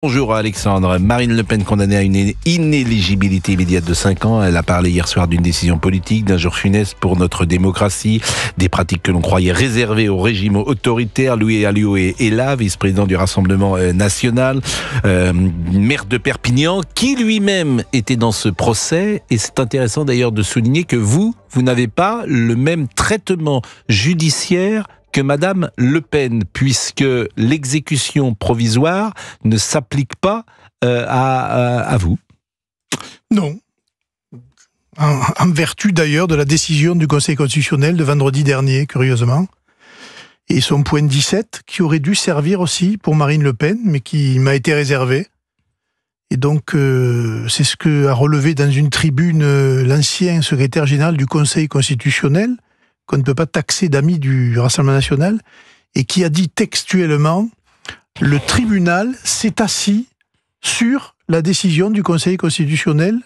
Bonjour Alexandre. Marine Le Pen condamnée à une inéligibilité immédiate de 5 ans. Elle a parlé hier soir d'une décision politique, d'un jour funeste pour notre démocratie, des pratiques que l'on croyait réservées au régime autoritaire. Louis Alliot est là, vice-président du Rassemblement national, maire de Perpignan, qui lui-même était dans ce procès. Et c'est intéressant d'ailleurs de souligner que vous n'avez pas le même traitement judiciaire que Madame Le Pen, puisque l'exécution provisoire ne s'applique pas à vous. Non. En vertu d'ailleurs de la décision du Conseil constitutionnel de vendredi dernier, curieusement, et son point 17, qui aurait dû servir aussi pour Marine Le Pen, mais qui m'a été réservé. Et donc, c'est ce qu'a relevé dans une tribune l'ancien secrétaire général du Conseil constitutionnel, qu'on ne peut pas taxer d'amis du Rassemblement national, et qui a dit textuellement « Le tribunal s'est assis sur la décision du Conseil constitutionnel,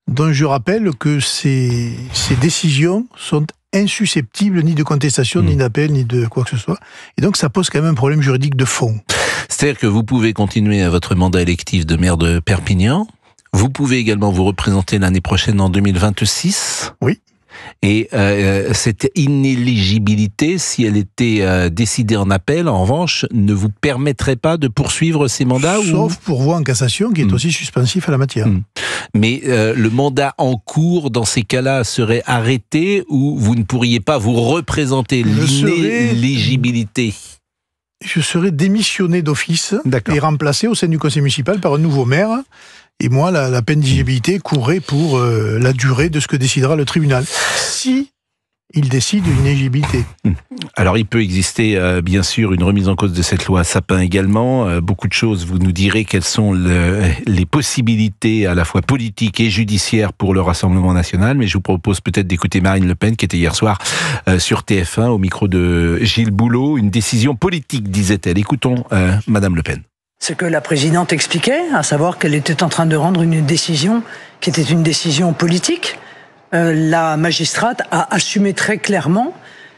dont je rappelle que ces décisions sont insusceptibles ni de contestation, ni d'appel, ni de quoi que ce soit. Et donc ça pose quand même un problème juridique de fond. » C'est-à-dire que vous pouvez continuer à votre mandat électif de maire de Perpignan, vous pouvez également vous représenter l'année prochaine en 2026. Oui. Et cette inéligibilité, si elle était décidée en appel, en revanche, ne vous permettrait pas de poursuivre ces mandats? Sauf pourvoi en cassation, qui est aussi suspensif à la matière. Mais le mandat en cours, dans ces cas-là, serait arrêté ou vous ne pourriez pas vous représenter l'inéligibilité? Je serais démissionné d'office et remplacé au sein du conseil municipal par un nouveau maire. Et moi, la peine d'éligibilité courrait pour la durée de ce que décidera le tribunal. Si il décide une éligibilité. Alors, il peut exister, bien sûr, une remise en cause de cette loi Sapin également. Beaucoup de choses, vous nous direz quelles sont les possibilités à la fois politiques et judiciaires pour le Rassemblement national. Mais je vous propose peut-être d'écouter Marine Le Pen, qui était hier soir sur TF1, au micro de Gilles Boulot. Une décision politique, disait-elle. Écoutons Madame Le Pen. Ce que la présidente expliquait, à savoir qu'elle était en train de rendre une décision qui était une décision politique, la magistrate a assumé très clairement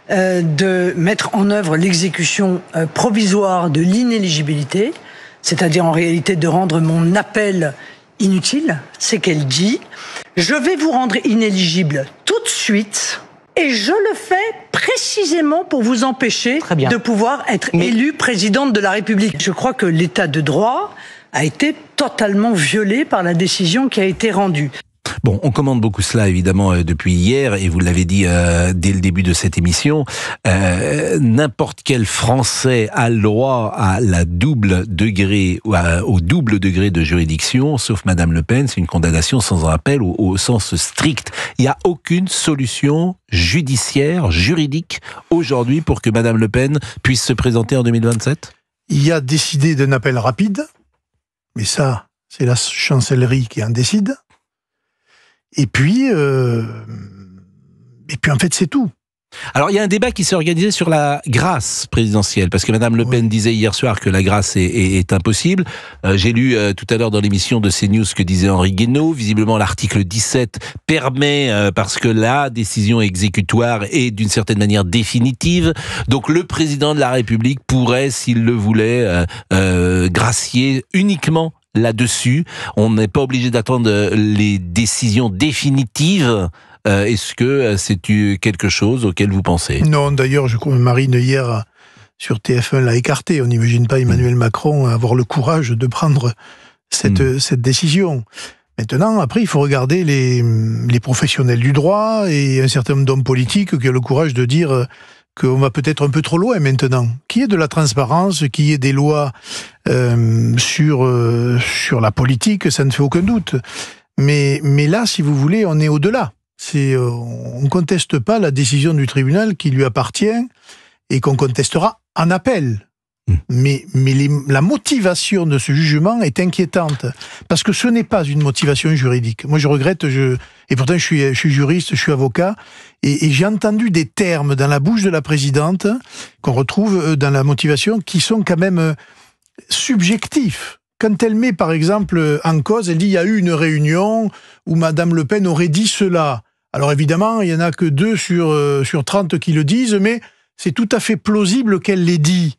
de mettre en œuvre l'exécution provisoire de l'inéligibilité, c'est-à-dire en réalité de rendre mon appel inutile. C'est qu'elle dit « Je vais vous rendre inéligible tout de suite ». Et je le fais précisément pour vous empêcher de pouvoir être élue présidente de la République. Je crois que l'état de droit a été totalement violé par la décision qui a été rendue. Bon, on commande beaucoup cela évidemment depuis hier, et vous l'avez dit dès le début de cette émission, n'importe quel Français a le droit à la double degré, au double degré de juridiction, sauf Madame Le Pen. C'est une condamnation sans appel au sens strict. Il n'y a aucune solution judiciaire, juridique aujourd'hui pour que Madame Le Pen puisse se présenter en 2027 ? Il y a décidé d'un appel rapide, mais ça, c'est la chancellerie qui en décide. Et puis en fait, c'est tout. Alors, il y a un débat qui s'est organisé sur la grâce présidentielle, parce que Madame Le Pen disait hier soir que la grâce est impossible. J'ai lu tout à l'heure dans l'émission de CNews ce que disait Henri Guénaud. Visiblement, l'article 17 permet, parce que la décision exécutoire est d'une certaine manière définitive. Donc, le président de la République pourrait, s'il le voulait, gracier uniquement là-dessus. On n'est pas obligé d'attendre les décisions définitives. Est-ce que c'est quelque chose auquel vous pensez? Non, d'ailleurs, je crois que Marine, hier, sur TF1, l'a écarté. On n'imagine pas Emmanuel Macron avoir le courage de prendre cette décision. Maintenant, après, il faut regarder les professionnels du droit et un certain nombre d'hommes politiques qui ont le courage de dire qu'on va peut-être un peu trop loin maintenant. Qu'il y ait de la transparence, qu'il y ait des lois sur la politique, ça ne fait aucun doute. Mais là, si vous voulez, on est au-delà. On ne conteste pas la décision du tribunal qui lui appartient et qu'on contestera en appel. Mais la motivation de ce jugement est inquiétante, parce que ce n'est pas une motivation juridique. Moi, je regrette, et pourtant je suis juriste, je suis avocat, et j'ai entendu des termes dans la bouche de la présidente qu'on retrouve dans la motivation qui sont quand même subjectifs. Quand elle met, par exemple, en cause, elle dit « il y a eu une réunion où Madame Le Pen aurait dit cela ». Alors évidemment, il n'y en a que 2 sur 30 qui le disent, mais c'est tout à fait plausible qu'elle l'ait dit.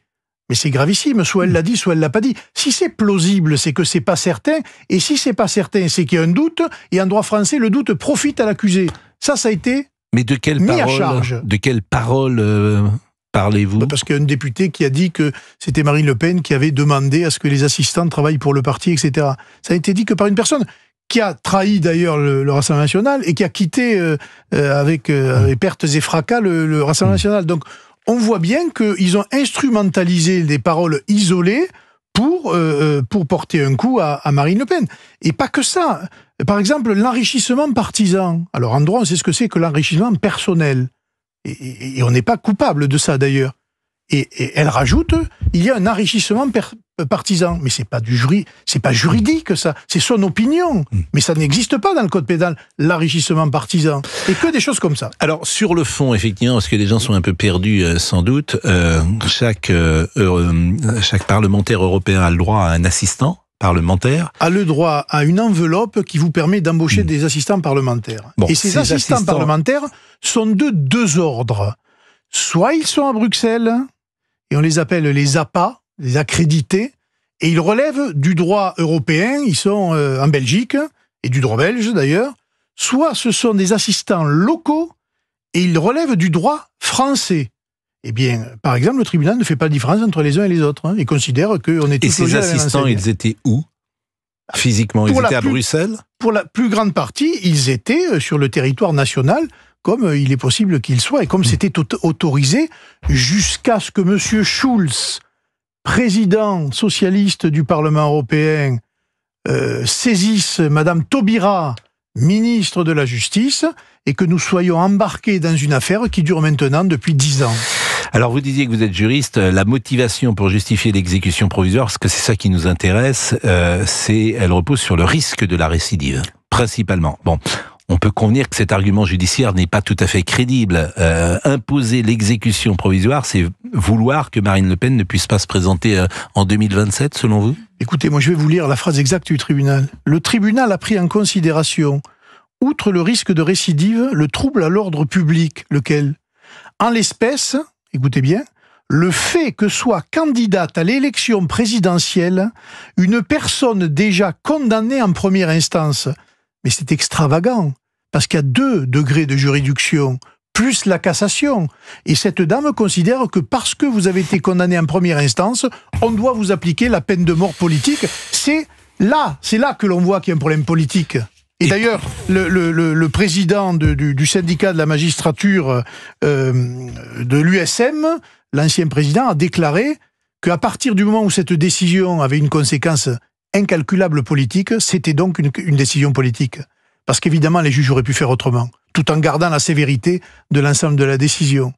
Mais c'est gravissime, soit elle l'a dit, soit elle l'a pas dit. Si c'est plausible, c'est que c'est pas certain, et si c'est pas certain, c'est qu'il y a un doute, et en droit français, le doute profite à l'accusé. Ça a été Mais de quelle mis à parole, charge. de quelle parole parlez-vous ? Parce qu'il y a un député qui a dit que c'était Marine Le Pen qui avait demandé à ce que les assistants travaillent pour le parti, etc. Ça a été dit que par une personne qui a trahi d'ailleurs le Rassemblement national et qui a quitté avec pertes et fracas le Rassemblement national. Donc on voit bien qu'ils ont instrumentalisé des paroles isolées pour porter un coup à Marine Le Pen. Et pas que ça. Par exemple, l'enrichissement partisan. Alors en droit, on sait ce que c'est que l'enrichissement personnel. Et on n'est pas coupable de ça d'ailleurs. Et elle rajoute, il y a un enrichissement partisan. Mais c'est pas juridique ça, c'est son opinion. Mais ça n'existe pas dans le code pénal, l'enrichissement partisan. Et que des choses comme ça. Alors sur le fond, effectivement, parce que les gens sont un peu perdus sans doute, chaque parlementaire européen a le droit à un assistant parlementaire. A le droit à une enveloppe qui vous permet d'embaucher des assistants parlementaires. Bon, et ces assistants parlementaires sont de deux ordres. Soit ils sont à Bruxelles, et on les appelle les APA, les accrédités, et ils relèvent du droit européen, ils sont en Belgique, et du droit belge d'ailleurs, soit ce sont des assistants locaux, et ils relèvent du droit français. Eh bien, par exemple, le tribunal ne fait pas de différence entre les uns et les autres. Il considère qu'on est tous logés à la même enseigne. Et ces assistants, ils étaient où ? Physiquement, ils étaient à Bruxelles ? Pour la plus grande partie, ils étaient sur le territoire national, comme il est possible qu'ils soient, et comme c'était autorisé, jusqu'à ce que M. Schulz, président socialiste du Parlement européen, saisisse Mme Taubira, ministre de la Justice, et que nous soyons embarqués dans une affaire qui dure maintenant depuis 10 ans. Alors vous disiez que vous êtes juriste, la motivation pour justifier l'exécution provisoire, parce que c'est ça qui nous intéresse, elle repose sur le risque de la récidive, principalement. Bon, on peut convenir que cet argument judiciaire n'est pas tout à fait crédible. Imposer l'exécution provisoire, c'est vouloir que Marine Le Pen ne puisse pas se présenter en 2027, selon vous ? Écoutez, moi je vais vous lire la phrase exacte du tribunal. Le tribunal a pris en considération, outre le risque de récidive, le trouble à l'ordre public, lequel ? En l'espèce, écoutez bien, le fait que soit candidate à l'élection présidentielle une personne déjà condamnée en première instance. Mais c'est extravagant, parce qu'il y a 2 degrés de juridiction, plus la cassation. Et cette dame considère que parce que vous avez été condamné en première instance, on doit vous appliquer la peine de mort politique. C'est là que l'on voit qu'il y a un problème politique. Et d'ailleurs, le président du syndicat de la magistrature de l'USM, l'ancien président, a déclaré qu'à partir du moment où cette décision avait une conséquence incalculable politique, c'était donc une décision politique. Parce qu'évidemment, les juges auraient pu faire autrement, tout en gardant la sévérité de l'ensemble de la décision.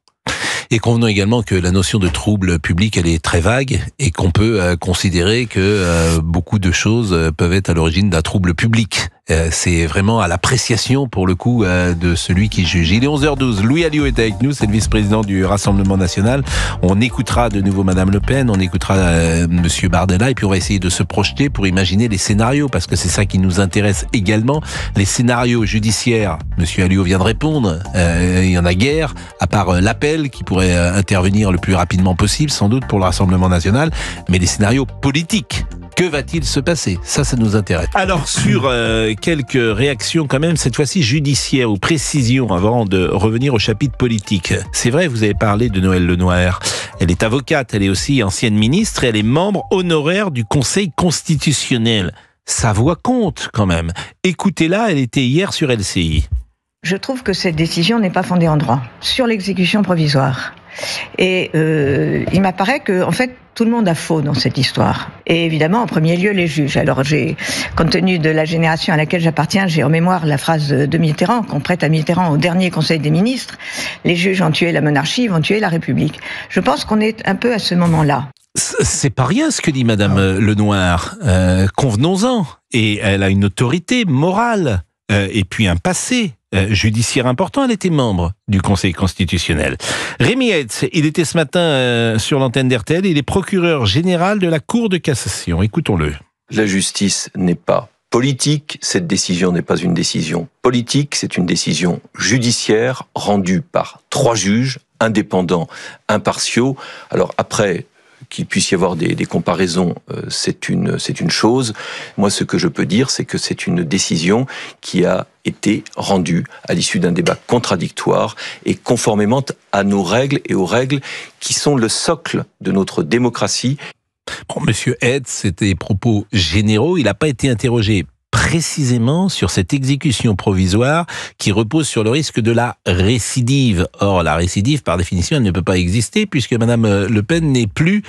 Et convenons également que la notion de trouble public, elle est très vague et qu'on peut considérer que beaucoup de choses peuvent être à l'origine d'un trouble public. C'est vraiment à l'appréciation, pour le coup, de celui qui juge. Il est 11h12. Louis Alliot est avec nous, c'est le vice-président du Rassemblement national. On écoutera de nouveau Madame Le Pen, on écoutera Monsieur Bardella, et puis on va essayer de se projeter pour imaginer les scénarios, parce que c'est ça qui nous intéresse également. Les scénarios judiciaires, Monsieur Alliot vient de répondre, il y en a guère, à part l'appel qui pourrait intervenir le plus rapidement possible, sans doute pour le Rassemblement national, mais les scénarios politiques. Que va-t-il se passer ? Ça nous intéresse. Alors, sur quelques réactions quand même, cette fois-ci judiciaires ou précisions, avant de revenir au chapitre politique. C'est vrai, vous avez parlé de Noëlle Lenoir. Elle est avocate, elle est aussi ancienne ministre, et elle est membre honoraire du Conseil constitutionnel. Sa voix compte quand même. Écoutez-la, elle était hier sur LCI. Je trouve que cette décision n'est pas fondée en droit, sur l'exécution provisoire. Et il m'apparaît que, en fait, tout le monde a faux dans cette histoire. Et évidemment, en premier lieu, les juges. Alors, compte tenu de la génération à laquelle j'appartiens, j'ai en mémoire la phrase de Mitterrand, qu'on prête à Mitterrand au dernier Conseil des ministres. Les juges ont tué la monarchie, ils vont tuer la République. Je pense qu'on est un peu à ce moment-là. C'est pas rien ce que dit Madame Lenoir. Convenons-en. Et elle a une autorité morale. Et puis un passé judiciaire important, elle était membre du Conseil constitutionnel. Rémi Hetz, il était ce matin sur l'antenne d'RTL, il est procureur général de la Cour de cassation. Écoutons-le. La justice n'est pas politique, cette décision n'est pas une décision politique, c'est une décision judiciaire rendue par 3 juges indépendants, impartiaux. Alors après, qu'il puisse y avoir des comparaisons, c'est une chose. Moi, ce que je peux dire, c'est que c'est une décision qui a été rendue à l'issue d'un débat contradictoire et conformément à nos règles et aux règles qui sont le socle de notre démocratie. Bon, Monsieur Hetz, c'était des propos généraux. Il n'a pas été interrogé précisément sur cette exécution provisoire qui repose sur le risque de la récidive. Or, la récidive, par définition, elle ne peut pas exister puisque Madame Le Pen n'est plus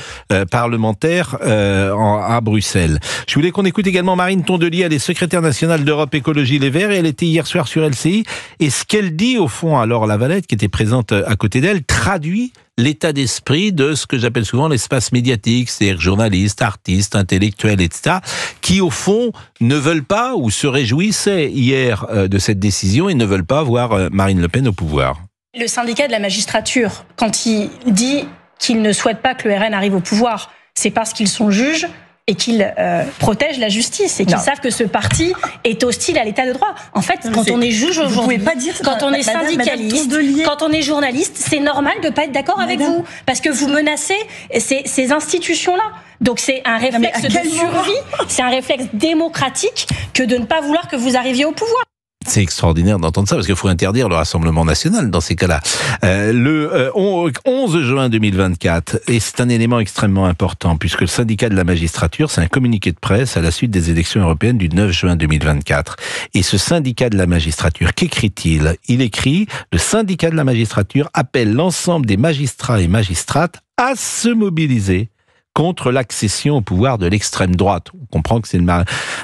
parlementaire à Bruxelles. Je voulais qu'on écoute également Marine Tondelier, elle est secrétaire nationale d'Europe Écologie Les Verts et elle était hier soir sur LCI. Et ce qu'elle dit, au fond, à Laure Lavalette, qui était présente à côté d'elle, traduit l'état d'esprit de ce que j'appelle souvent l'espace médiatique, c'est-à-dire journalistes, artistes, intellectuels, etc., qui au fond ne veulent pas ou se réjouissaient hier de cette décision et ne veulent pas voir Marine Le Pen au pouvoir. Le syndicat de la magistrature, quand il dit qu'il ne souhaite pas que le RN arrive au pouvoir, c'est parce qu'ils sont juges et qu'ils protègent la justice et qu'ils savent que ce parti est hostile à l'état de droit. En fait, quand on est juge aujourd'hui, quand on est syndicaliste, quand on est journaliste, c'est normal de ne pas être d'accord avec vous, parce que vous menacez ces institutions-là. Donc c'est un réflexe de survie, c'est un réflexe démocratique que de ne pas vouloir que vous arriviez au pouvoir. C'est extraordinaire d'entendre ça, parce qu'il faut interdire le Rassemblement national dans ces cas-là. Le 11 juin 2024, et c'est un élément extrêmement important, puisque le syndicat de la magistrature, c'est un communiqué de presse à la suite des élections européennes du 9 juin 2024. Et ce syndicat de la magistrature, qu'écrit-il ? Il écrit « Le syndicat de la magistrature appelle l'ensemble des magistrats et magistrates à se mobiliser contre l'accession au pouvoir de l'extrême droite ». On comprend que c'est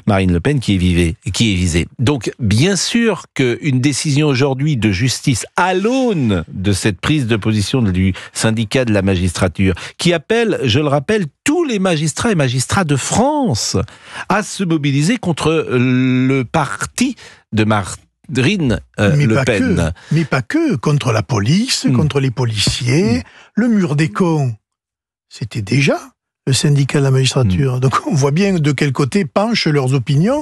Marine Le Pen qui est visée. Donc, bien sûr qu'une décision aujourd'hui de justice à l'aune de cette prise de position du syndicat de la magistrature, qui appelle, je le rappelle, tous les magistrats et magistrats de France à se mobiliser contre le parti de Marine Le Pen. Mais pas que, contre la police, contre les policiers, le mur des cons, c'était déjà le syndicat de la magistrature. Donc on voit bien de quel côté penchent leurs opinions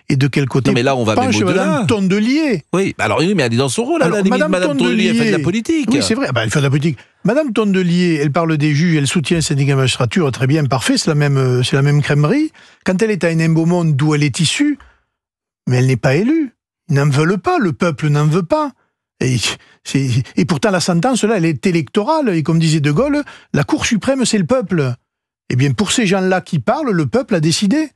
et de quel côté penche Madame Tondelier. Oui, alors oui, mais elle est dans son rôle, à la limite. Madame Tondelier, elle fait de la politique. Oui, c'est vrai, elle fait de la politique. Madame Tondelier, elle parle des juges, elle soutient le syndicat de la magistrature, très bien, parfait, c'est la même crèmerie. Quand elle est à un beau monde d'où elle est issue, mais elle n'est pas élue. Ils n'en veulent pas, le peuple n'en veut pas. Et pourtant la sentence, là, elle est électorale, et comme disait De Gaulle, la Cour suprême, c'est le peuple. Eh bien, pour ces gens-là qui parlent, le peuple a décidé.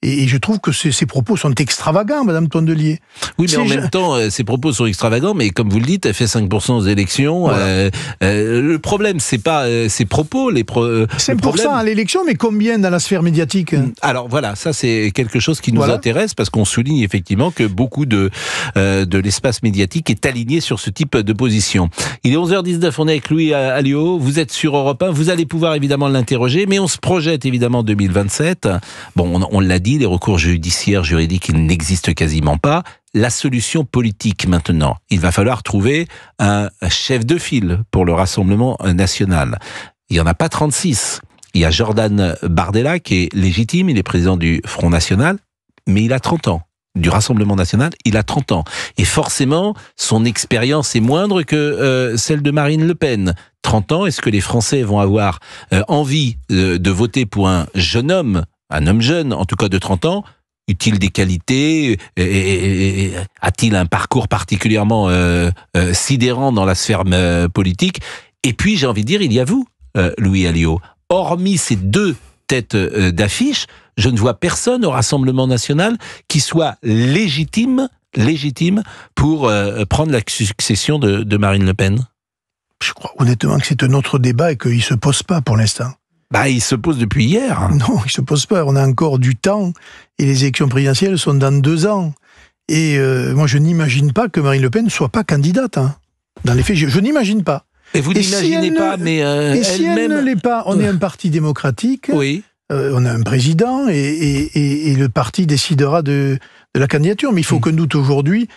Et je trouve que ces propos sont extravagants, Madame Tondelier. Oui, mais en même temps, ces propos sont extravagants, mais comme vous le dites, elle fait 5% aux élections. Voilà. Le problème, c'est pas ces propos. 5% à l'élection, mais combien dans la sphère médiatique ? Alors voilà, ça c'est quelque chose qui nous intéresse, parce qu'on souligne effectivement que beaucoup de l'espace médiatique est aligné sur ce type de position. Il est 11h19, on est avec Louis Alliot, vous êtes sur Europe 1, vous allez pouvoir évidemment l'interroger, mais on se projette évidemment en 2027. Bon, on l'a dit, les recours judiciaires, juridiques, ils n'existent quasiment pas. La solution politique maintenant, il va falloir trouver un chef de file pour le Rassemblement national. Il n'y en a pas 36. Il y a Jordan Bardella qui est légitime, il est président du Front National, mais il a 30 ans. Du Rassemblement National, il a 30 ans. Et forcément, son expérience est moindre que celle de Marine Le Pen. 30 ans, est-ce que les Français vont avoir envie de voter pour un jeune homme, un homme jeune, en tout cas de 30 ans, eut-il des qualités, a-t-il un parcours particulièrement sidérant dans la sphère politique ? Et puis, j'ai envie de dire, il y a vous, Louis Alliot. Hormis ces deux têtes d'affiche, je ne vois personne au Rassemblement national qui soit légitime pour prendre la succession de Marine Le Pen. Je crois honnêtement que c'est un autre débat et qu'il ne se pose pas pour l'instant. Il se pose depuis hier. Non, il se pose pas. On a encore du temps et les élections présidentielles sont dans 2 ans. Et moi, je n'imagine pas que Marine Le Pen ne soit pas candidate. Dans les faits, je n'imagine pas. Et vous n'imaginez pas, mais et si elle ne l'est pas, on est un parti démocratique. Oui. On a un président et le parti décidera de la candidature. Mais il faut qu'on doute aujourd'hui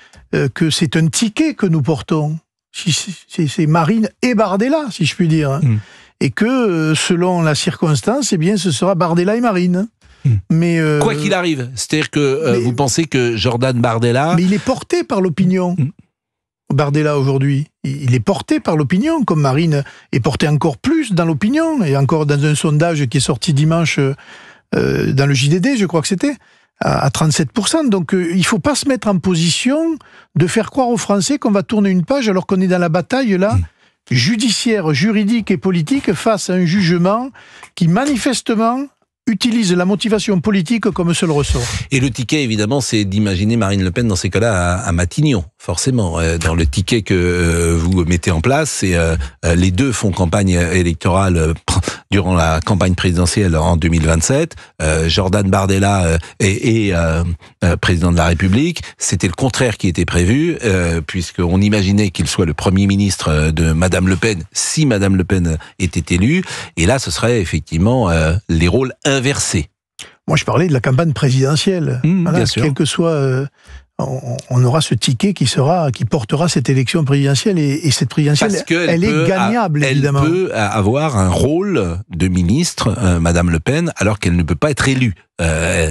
que c'est un ticket que nous portons. C'est Marine et Bardella, si je puis dire. Et que, selon la circonstance, eh bien, ce sera Bardella et Marine. Mais quoi qu'il arrive, c'est-à-dire que vous pensez que Jordan Bardella... Mais il est porté par l'opinion. Bardella aujourd'hui, il est porté par l'opinion, comme Marine est portée encore plus dans l'opinion, et encore dans un sondage qui est sorti dimanche dans le JDD, je crois que c'était, à 37%. Donc il ne faut pas se mettre en position de faire croire aux Français qu'on va tourner une page alors qu'on est dans la bataille là, judiciaire, juridique et politique face à un jugement qui manifestement utilise la motivation politique comme seul ressort. Et le ticket, évidemment, c'est d'imaginer Marine Le Pen dans ces cas-là à Matignon, forcément. Dans le ticket que vous mettez en place, c'est les deux font campagne électorale durant la campagne présidentielle en 2027. Jordan Bardella est président de la République. C'était le contraire qui était prévu, puisqu'on imaginait qu'il soit le Premier ministre de Madame Le Pen, si Madame Le Pen était élue. Et là, ce serait effectivement les rôles inversés. Moi, je parlais de la campagne présidentielle. Voilà, bien sûr. Quel que soit, on aura ce ticket qui portera cette élection présidentielle et cette présidentielle, elle est gagnable, évidemment. Elle peut avoir un rôle de ministre, Madame Le Pen, alors qu'elle ne peut pas être élue. La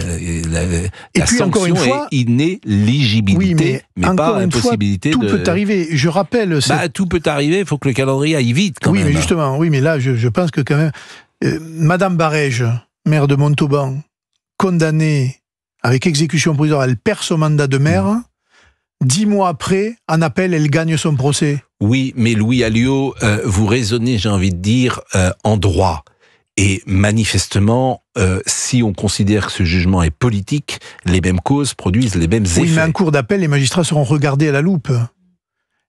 sanction encore une fois, est inéligibilité, mais pas impossibilité tout peut arriver. Je rappelle... tout peut arriver, il faut que le calendrier aille vite quand même. Oui, mais justement, mais là, je pense que quand même... Madame Barège, maire de Montauban, condamnée avec exécution provisoire, elle perd son mandat de maire. 10 mois après, en appel, elle gagne son procès. Oui, mais Louis Alliot, vous raisonnez, j'ai envie de dire, en droit. Et manifestement, si on considère que ce jugement est politique, les mêmes causes produisent les mêmes effets. Oui, mais en cours d'appel, les magistrats seront regardés à la loupe.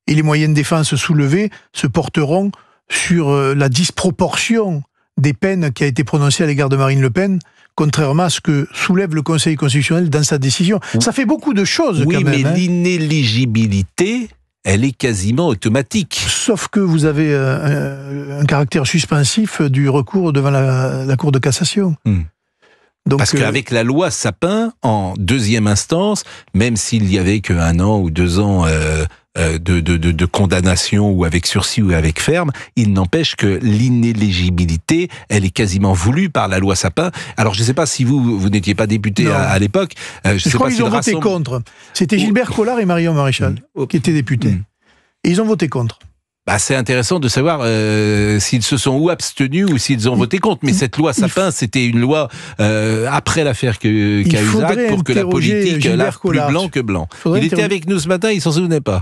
Et les moyens de défense soulevés se porteront sur la disproportion des peines qui a été prononcée à l'égard de Marine Le Pen, contrairement à ce que soulève le Conseil constitutionnel dans sa décision. Ça fait beaucoup de choses, quand même. Oui, mais l'inéligibilité, elle est quasiment automatique. Sauf que vous avez un caractère suspensif du recours devant la Cour de cassation. Donc, parce qu'avec la loi Sapin, en deuxième instance, même s'il y avait que 1 an ou 2 ans de condamnation, ou avec sursis ou avec ferme, il n'empêche que l'inéligibilité, elle est quasiment voulue par la loi Sapin. Alors je ne sais pas si vous n'étiez pas député à l'époque. Je crois qu'ils ont voté contre. C'était Gilbert Collard et Marion Maréchal qui étaient députés. Et ils ont voté contre. C'est intéressant de savoir s'ils se sont ou abstenus ou s'ils ont voté contre. Mais cette loi Sapin, c'était une loi après l'affaire Cahuzac pour que la politique lave plus blanc que blanc. Il était avec nous ce matin, il s'en souvenait pas.